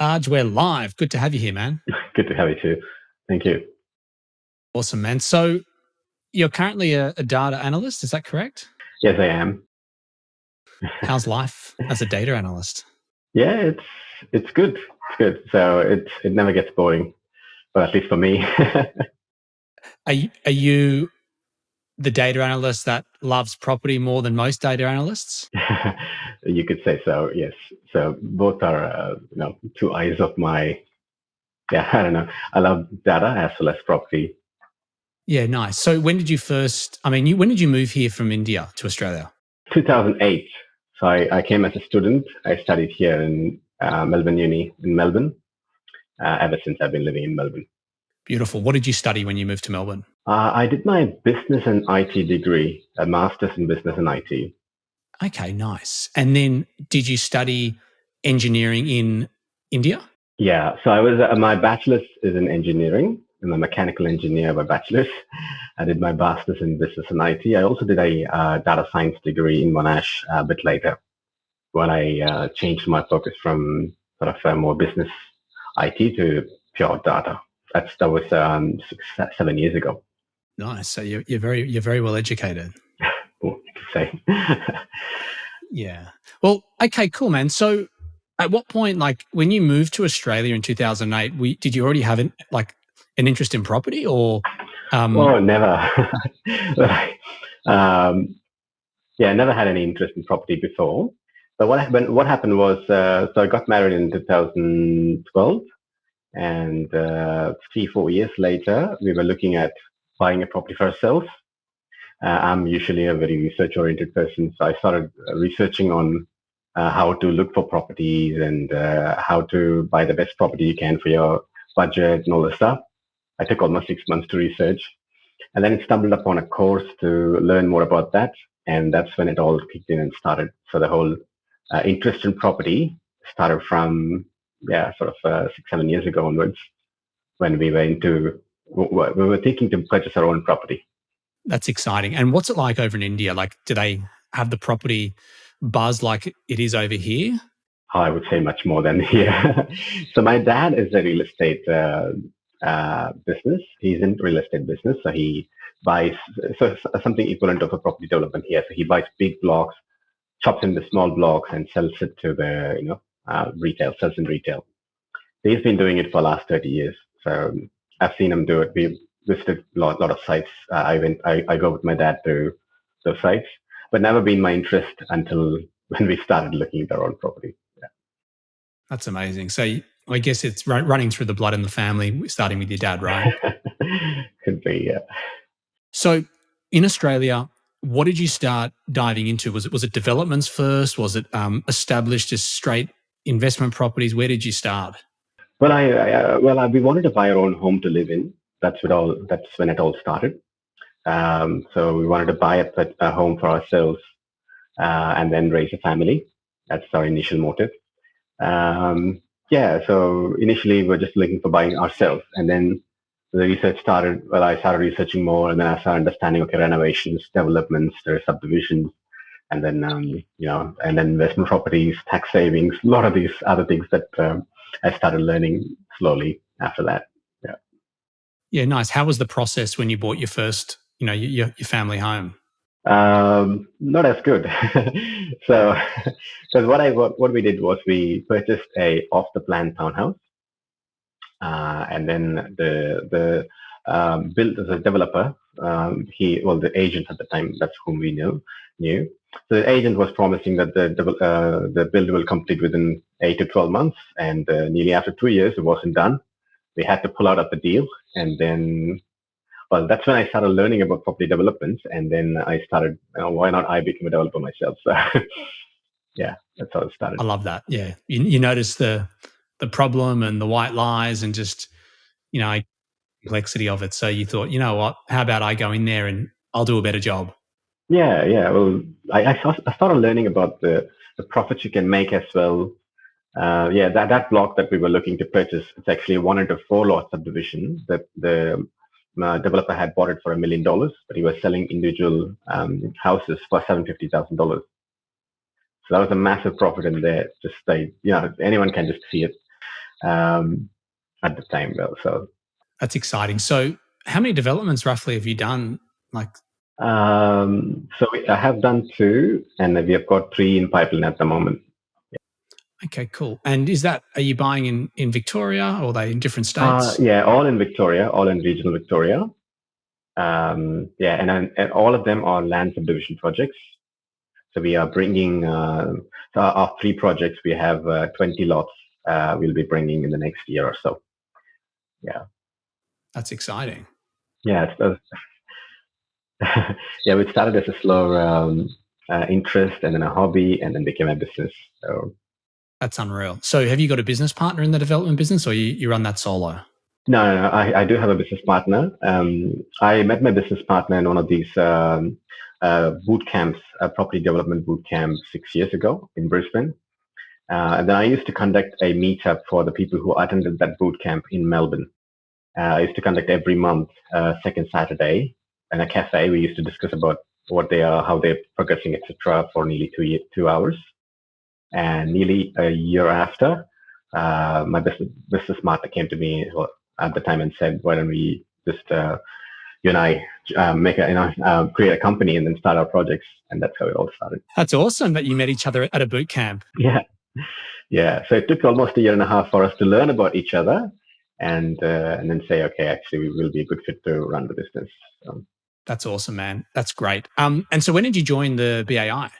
Arj, we're live. Good to have you here, man. Good to have you too. Thank you. Awesome, man. So you're currently a data analyst, is that correct? Yes, I am. How's life as a data analyst? Yeah, it's good. It's good. So it never gets boring, but at least for me. Are you the data analyst that loves property more than most data analysts? You could say so. Yes. So both are two eyes of my. Yeah, I don't know. I love data as well as property. Yeah, nice. So when did you when did you move here from India to Australia? 2008. So I came as a student. I studied here in Melbourne Uni in Melbourne. Ever since I've been living in Melbourne. Beautiful. What did you study when you moved to Melbourne? I did my business and IT degree, a master's in business and IT. Okay, nice. And then did you study engineering in India? Yeah, so my bachelor's is in engineering. I'm a mechanical engineer by bachelor's. I did my master's in business and IT. I also did a data science degree in Monash a bit later when I changed my focus from sort of more business IT to pure data. That was 7 years ago. Nice. So you're very well educated. Oh, you could say. Yeah. Well, okay, cool, man. So at what point, like when you moved to Australia in 2008, did you already have an interest in property or? Oh, never. Yeah, I never had any interest in property before. But what happened was, so I got married in 2012, and 3-4 years later, we were looking at buying a property for ourselves. I'm usually a very research-oriented person, so I started researching on how to look for properties and how to buy the best property you can for your budget and all this stuff. I took almost 6 months to research, and then stumbled upon a course to learn more about that, and that's when it all kicked in and started. So the whole interest in property started from sort of 6-7 years ago onwards, when we were thinking to purchase our own property. That's exciting. And what's it like over in India? Like, do they have the property buzz like it is over here? Oh, I would say much more than here. So my dad is a real estate business. He's in real estate business. So he buys something equivalent of a property development here. So he buys big blocks, chops into small blocks, and sells it to the retail, sells in retail. So he's been doing it for the last 30 years. So I've seen him do it. We visited a lot of sites. I go with my dad to those sites, but never been my interest until when we started looking at our own property. Yeah. That's amazing. So I guess it's running through the blood in the family, starting with your dad, right? Could be, yeah. So in Australia, what did you start diving into? Was it developments first? Was it established as straight investment properties? Where did you start? Well, we wanted to buy our own home to live in. That's when it all started. So we wanted to buy a home for ourselves and then raise a family. That's our initial motive. So initially we're just looking for buying ourselves, and then the research started. Well, I started researching more, and then I started understanding, okay, renovations, developments, there are subdivisions, and then and then investment properties, tax savings, a lot of these other things that I started learning slowly after that. Yeah. Yeah, nice. How was the process when you bought your first, your family home? Not as good. So, because what we did was we purchased a off the plan townhouse, and then the developer, the agent at the time, that's whom we knew. So the agent was promising that the build will complete within 8 to 12 months, and nearly after 2 years, it wasn't done. We had to pull out of the deal, and then. Well, that's when I started learning about property developments, and then I started, why not I become a developer myself? So, yeah, that's how it started. I love that. Yeah. You notice the problem and the white lies and just, complexity of it. So you thought, you know what, how about I go in there and I'll do a better job? Yeah. Well, I started learning about the profits you can make as well. That block that we were looking to purchase, it's actually a 1 into 4 lot subdivision that the developer had bought it for $1 million, but he was selling individual houses for $750,000. So that was a massive profit in there. Just anyone can just see it. at the time. So that's exciting. So how many developments roughly have you done? Like, I have done 2, and we have got 3 in pipeline at the moment. okay, cool. And are you buying in Victoria, or are they in different states? Yeah, all in Victoria, all in regional Victoria. And all of them are land subdivision projects. So we are bringing, so our 3 projects, we have 20 lots we'll be bringing in the next year or so. Yeah. That's exciting. Yeah. Yeah, we started as a slow interest and then a hobby and then became a business. So that's unreal. So have you got a business partner in the development business, or you run that solo? No. I do have a business partner. I met my business partner in one of these boot camps, property development boot camp 6 years ago in Brisbane. And then I used to conduct a meetup for the people who attended that boot camp in Melbourne. I used to conduct every month, second Saturday, in a cafe. We used to discuss about what they are, how they're progressing, etc., for nearly 2 hours. And nearly a year after, my business partner came to me at the time and said, "Why don't we just you and I create a company and then start our projects?" And that's how it all started. That's awesome that you met each other at a boot camp. Yeah. So it took almost a year and a half for us to learn about each other, and then say, okay, actually, we will be a good fit to run the business. So. That's awesome, man. That's great. And so when did you join the BAI?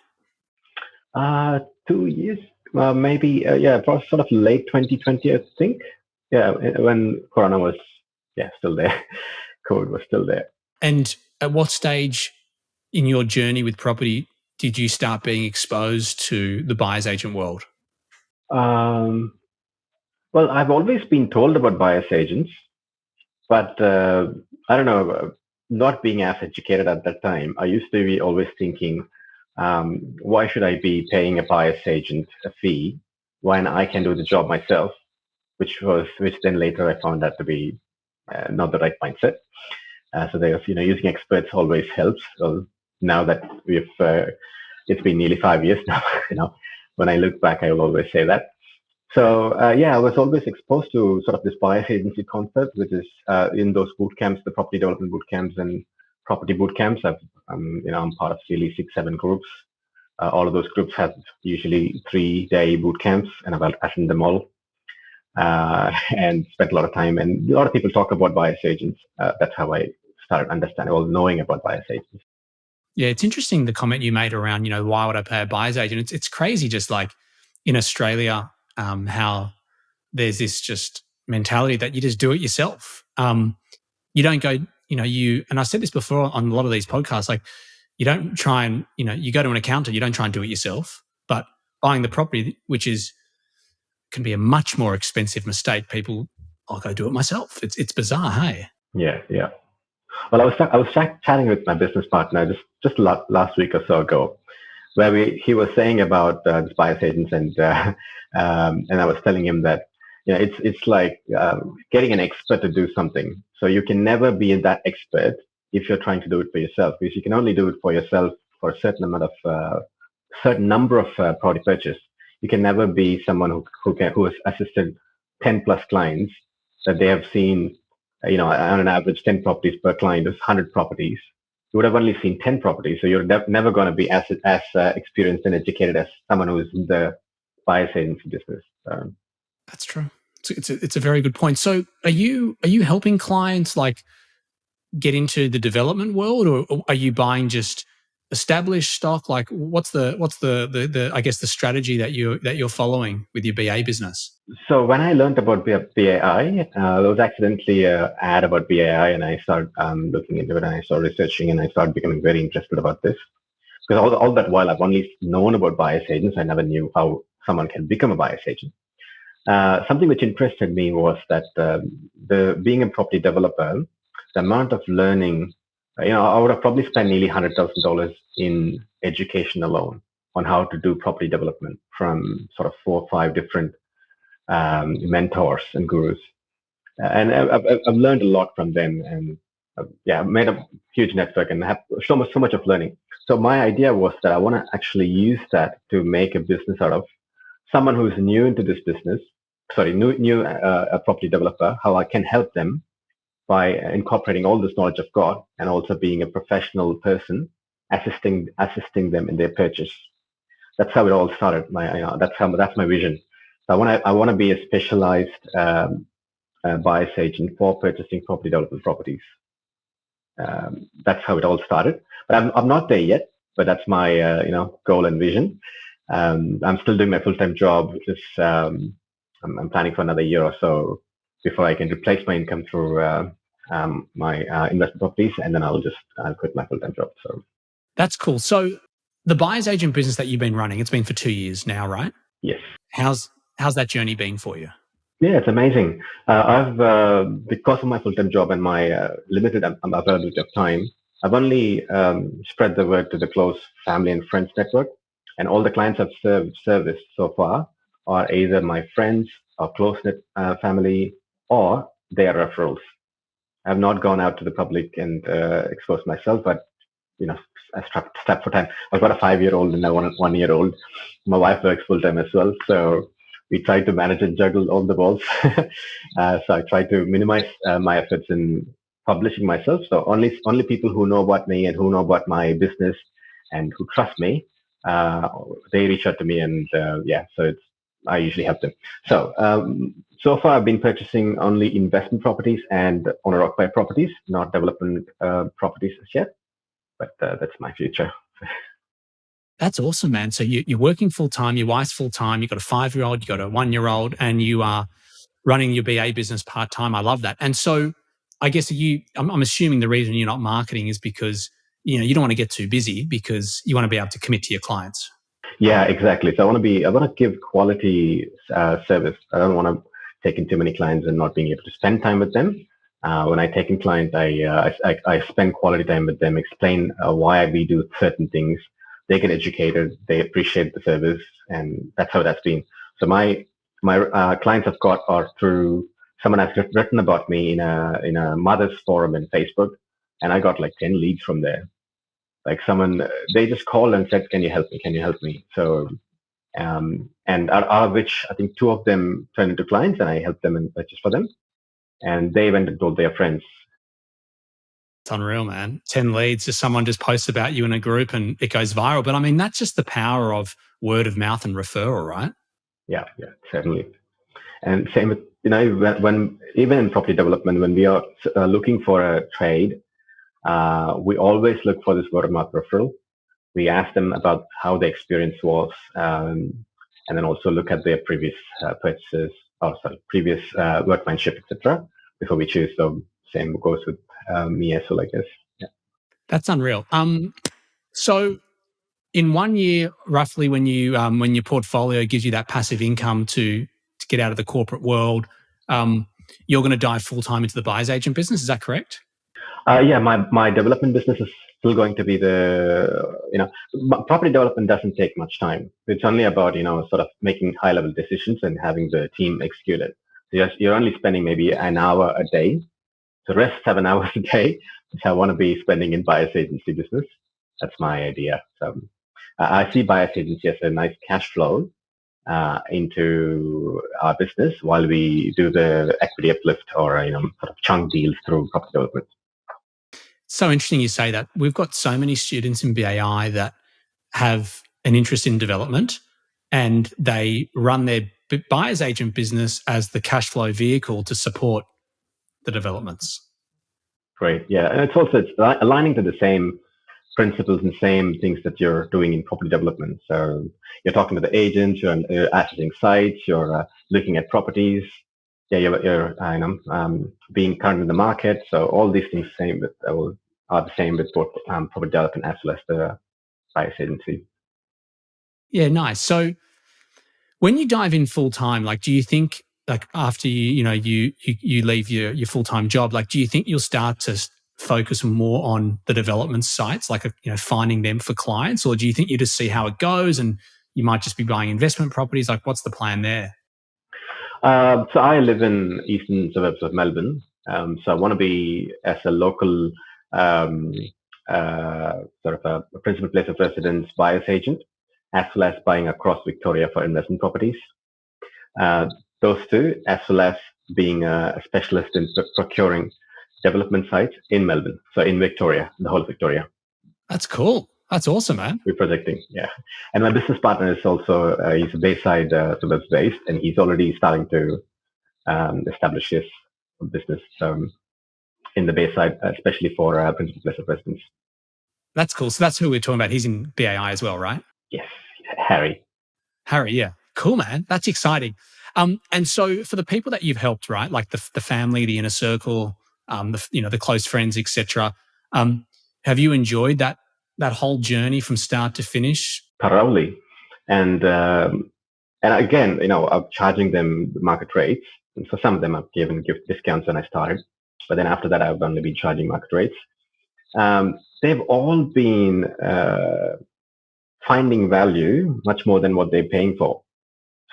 2 years, maybe. Sort of late 2020, I think. Yeah, when Corona was still there. COVID was still there. And at what stage in your journey with property did you start being exposed to the buyer's agent world? Well, I've always been told about buyer's agents, but I don't know, not being as educated at that time, I used to be always thinking, why should I be paying a buyer's agent a fee when I can do the job myself? Which then later I found that to be not the right mindset. So there's, using experts always helps. So now that it's been nearly 5 years now, when I look back, I will always say that. So I was always exposed to sort of this buyer's agency concept, which is in those boot camps, the property development boot camps and property boot camps. I'm part of really 6-7 groups. All of those groups have usually 3-day boot camps, and I've attended them all. And spent a lot of time, and a lot of people talk about buyer's agents. That's how I started understanding or knowing about buyer's agents. Yeah, it's interesting the comment you made around, why would I pay a buyer's agent? It's crazy, just like in Australia, how there's this just mentality that you just do it yourself. You don't go, and I said this before on a lot of these podcasts, like you don't try and, you go to an accountant, you don't try and do it yourself, but buying the property, which can be a much more expensive mistake. I'll go do it myself. It's bizarre, hey? Yeah. Well, I was chatting with my business partner just last week or so ago, where he was saying about this buyer's agents, and I was telling him that it's like getting an expert to do something. So you can never be that expert if you're trying to do it for yourself, because you can only do it for yourself for a certain certain number of property purchase. You can never be someone who has assisted 10 plus clients that they have seen, on an average 10 properties per client is 100 properties. You would have only seen 10 properties. So you're never going to be as experienced and educated as someone who is in the buyer's agency business. That's true. It's a very good point. So are you helping clients like get into the development world, or are you buying just established stock? Like what's the I guess the strategy that you're following with your BA business? So when I learned about BAI, there was accidentally an ad about BAI, and I started looking into it, and I started researching, and I started becoming very interested about this. Because all that while I've only known about buyer's agents, I never knew how someone can become a buyer's agent. Something which interested me was that being a property developer, the amount of learning, I would have probably spent nearly $100,000 in education alone on how to do property development from sort of 4 or 5 different mentors and gurus. And I've learned a lot from them, and I've made a huge network and have so much of learning. So my idea was that I want to actually use that to make a business out of someone who's new into this business, new a property developer, how I can help them by incorporating all this knowledge of God and also being a professional person, assisting them in their purchase. That's how it all started. That's my vision. So I want to be a specialized buyer's agent for purchasing property development properties. That's how it all started. But I'm not there yet. But that's my goal and vision. I'm still doing my full-time job, which is I'm planning for another year or so before I can replace my income through my investment properties, and then I'll quit my full-time job. So that's cool. So the buyer's agent business that you've been running, it's been for 2 years now, right? Yes. How's that journey been for you? Yeah, it's amazing. I've because of my full-time job and my limited availability of time, I've only spread the word to the close family and friends network, and all the clients I've serviced so far are either my friends or close-knit family or their referrals. I've not gone out to the public and exposed myself, but a step for time. I've got a 5-year-old and a 1-year-old. My wife works full time as well, so we try to manage and juggle all the balls. So I try to minimize my efforts in publishing myself. So only people who know about me and who know about my business and who trust me, they reach out to me, and so I usually help them. So far I've been purchasing only investment properties and owner-occupied properties, not development properties as yet. But that's my future. That's awesome, man. So you're working full-time, your wife's full-time, you've got a 5-year-old, you've got a 1-year-old, and you are running your BA business part-time. I love that. And so I guess I'm assuming the reason you're not marketing is because you don't want to get too busy because you want to be able to commit to your clients. Yeah, exactly. So I want to give quality service. I don't want to take in too many clients and not being able to spend time with them. When I take in clients, I spend quality time with them, explain why we do certain things. They get educated, they appreciate the service, and that's how that's been. So my clients I've got are through someone has written about me in a mother's forum in Facebook, and I got like 10 leads from there. Like someone, they just called and said, "Can you help me? Can you help me?" So, and out of which I think 2 of them turned into clients, and I helped them and purchased for them. And they went and told their friends. It's unreal, man. 10 leads, just someone just posts about you in a group and it goes viral. But I mean, that's just the power of word of mouth and referral, right? Yeah, certainly. And same with, when even in property development, when we are looking for a trade, we always look for this word of mouth referral. We ask them about how the experience was, and then also look at their previous purchases, previous workmanship, etc. before we choose. So same goes with me as well, I guess. Yeah. That's unreal. So in 1 year, roughly, when your portfolio gives you that passive income to get out of the corporate world, you're going to dive full time into the buyer's agent business. Is that correct? Yeah, my development business is still going to be property development doesn't take much time. It's only about, sort of making high level decisions and having the team execute it. So you're only spending maybe an hour a day. The rest 7 hours a day, which I want to be spending in buyer's agency business. That's my idea. So I see buyer's agency as a nice cash flow into our business while we do the equity uplift or, sort of chunk deals through property development. So interesting you say that. We've got so many students in BAI that have an interest in development and they run their buyer's agent business as the cash flow vehicle to support the developments. Great. Yeah. And it's aligning to the same principles and same things that you're doing in property development. So you're talking to the agents, you're accessing sites, you're looking at properties. Yeah, you're being current in the market. So all these things are the same with both property development as well as the buyer's agency. Yeah, nice. So when you dive in full time, like, do you think, like, after you leave your full time job, like, do you think you'll start to focus more on the development sites, like, finding them for clients, or do you think you just see how it goes and you might just be buying investment properties? Like, what's the plan there? So I live in eastern suburbs of Melbourne. So I want to be as a local sort of a principal place of residence buyer's agent, as well as buying across Victoria for investment properties. those two, as well as being a specialist in procuring development sites in Melbourne, so in Victoria, the whole of Victoria. That's cool. That's awesome, man. We're projecting, yeah. And my business partner is also he's a Bayside suburbs based, and he's already starting to establish his business in the Bayside, especially for principal pleasure residents. That's cool. So that's who we're talking about. He's in BAI as well, right? Yes, Harry. Harry, yeah. Cool, man. That's exciting. And so for the people that you've helped, right, like the family, the inner circle, the close friends, etc. Have you enjoyed that whole journey from start to finish? Thoroughly, and again, I'm charging them the market rates. And for some of them, I've given discounts when I started, but then after that, I've only been charging market rates. They've all been finding value much more than what they're paying for.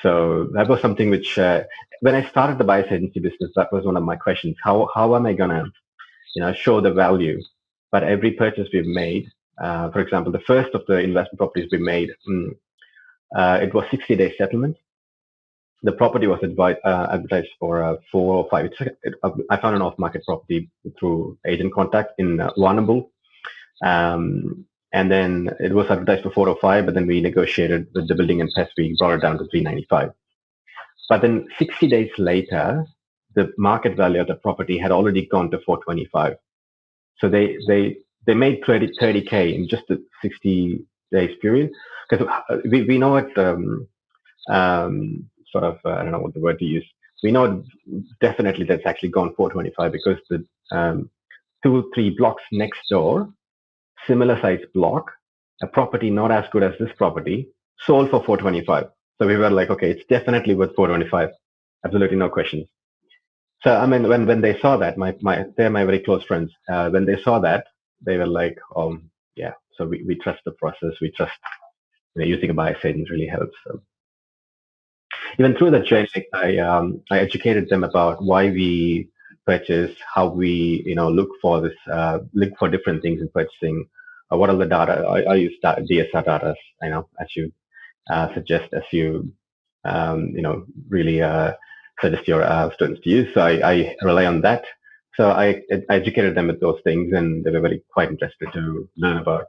So that was something which, when I started the buyer's agency business, that was one of my questions. How am I gonna, show the value? But every purchase we've made, for example, the first of the investment properties we made, it was 60-day settlement. The property was advertised for 4 or 5. I found an off-market property through agent contact in Warrnambool. And then it was advertised for 405, but then we negotiated with the building and pest. We brought it down to 395. But then 60 days later, the market value of the property had already gone to 425. So they made 30K in just a 60 days period. Because we know it, I don't know what the word to use. We know definitely that's actually gone 425 because the 2-3 blocks next door, similar size block, a property not as good as this property, sold for 425. So we were like, okay, it's definitely worth 425. Absolutely no questions. So I mean, when they saw that, they're my very close friends. When they saw that, they were like, yeah. So we trust the process. We trust using a buyer's agent really helps. So even through the journey, I educated them about why we purchase, how we look for different things in purchasing. What are the data? I use DSR data, as you suggest, as you really suggest your students to use. So I rely on that. So I educated them with those things, and they were quite interested to learn about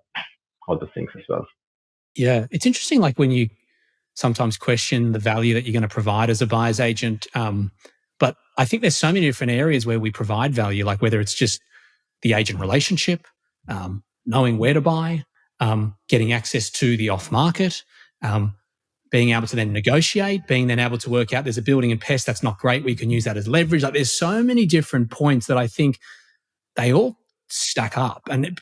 all those things as well. Yeah, it's interesting. Like when you sometimes question the value that you're going to provide as a buyer's agent. But I think there's so many different areas where we provide value, like whether it's just the agent relationship, knowing where to buy, getting access to the off market, being able to then negotiate, being then able to work out there's a building and pest that's not great, we can use that as leverage. Like there's so many different points that I think they all stack up. And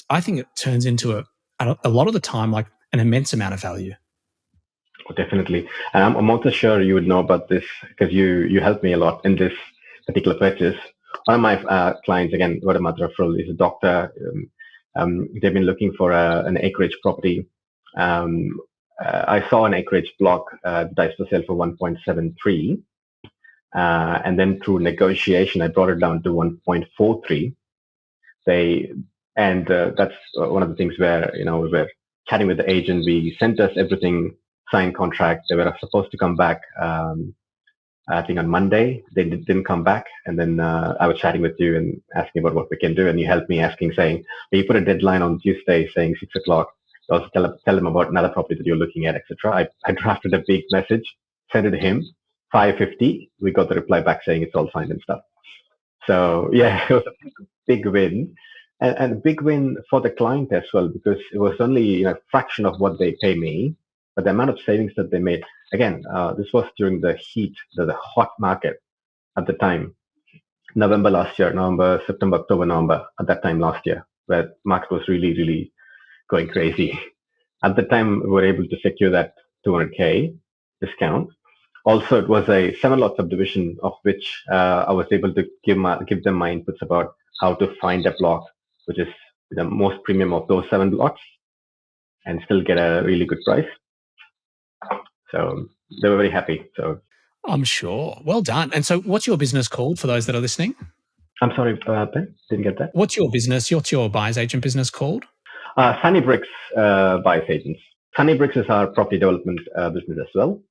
I think it turns into a lot of the time like an immense amount of value. Definitely. And I'm also sure you would know about this because you helped me a lot in this particular purchase. One of my clients, again, word of mouth referral, is a doctor. They've been looking for an acreage property. I saw an acreage block advertised for sale for 1.73. And then through negotiation, I brought it down to 1.43. That's one of the things where, we were chatting with the agent. We sent us everything, signed contract. They were supposed to come back, I think on Monday. They didn't come back. And then I was chatting with you and asking about what we can do. And you helped me saying, you put a deadline on Tuesday saying 6 o'clock. Also tell them about another property that you're looking at, etc. I drafted a big message, sent it to him, 5:50. We got the reply back saying it's all signed and stuff. So yeah, it was a big win. And a big win for the client as well, because it was only a fraction of what they pay me, but the amount of savings that they made. Again, this was during the heat, the hot market at the time, November, September, October, November, at that time last year, where market was really, really going crazy. At the time, we were able to secure that 200K discount. Also, it was a 7-lot subdivision, of which I was able to give them my inputs about how to find a block which is the most premium of those 7 lots and still get a really good price. So they were very happy. So I'm sure. Well done. And so what's your business called for those that are listening? I'm sorry, Ben, didn't get that. What's your buyer's agent business called? Sunnybrix Buyer's Agents. Sunnybrix is our property development business as well.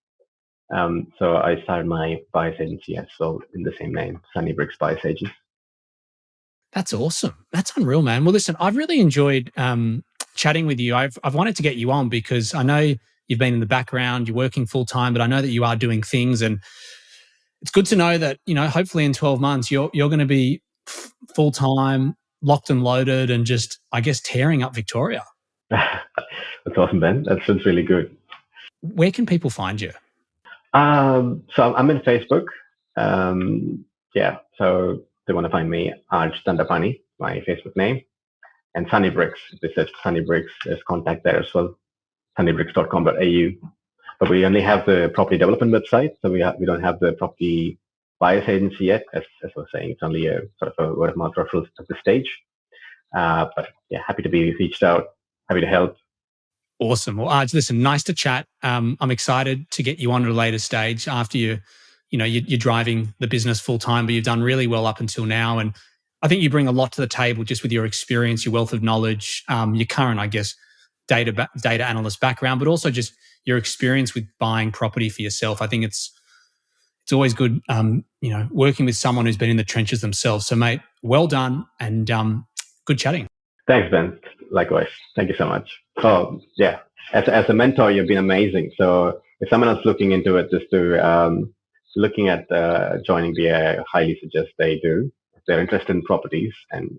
So I started my buyer's agency as well in the same name, Sunnybrix Buyer's Agent. That's awesome. That's unreal, man. Well, listen, I've really enjoyed chatting with you. I've wanted to get you on because I know you've been in the background, you're working full time, but I know that you are doing things, and it's good to know that hopefully in 12 months you're going to be full time, locked and loaded, and just I guess tearing up Victoria. That's awesome, Ben. That's really good. Where can people find you? So I'm in Facebook. Yeah, so they want to find me, Arj Dhandapani, my Facebook name, and Sunnybrix. They said Sunnybrix. There's contact there as well, sunnybrix.com.au. But we only have the property development website, so we don't have the property buyer's agency yet. As I was saying, it's only a sort of a word of mouth referral at this stage. But yeah, happy to be reached out, happy to help. Awesome. Well, Arj, listen, nice to chat. I'm excited to get you on at a later stage after you're driving the business full time, but you've done really well up until now. And I think you bring a lot to the table just with your experience, your wealth of knowledge, your current, I guess, data analyst background, but also just your experience with buying property for yourself. I think it's always good, working with someone who's been in the trenches themselves. So, mate, well done, and good chatting. Thanks, Ben. Likewise. Thank you so much. Oh, yeah. As a mentor, you've been amazing. So if someone else looking into it, just to looking at joining BA, I highly suggest they do. If they're interested in properties, and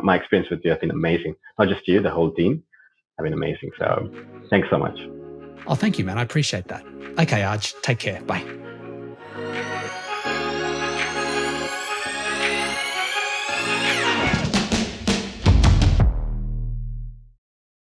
my experience with you has been amazing. Not just you, the whole team have been amazing. So thanks so much. Oh, thank you, man. I appreciate that. Okay, Arj, take care. Bye.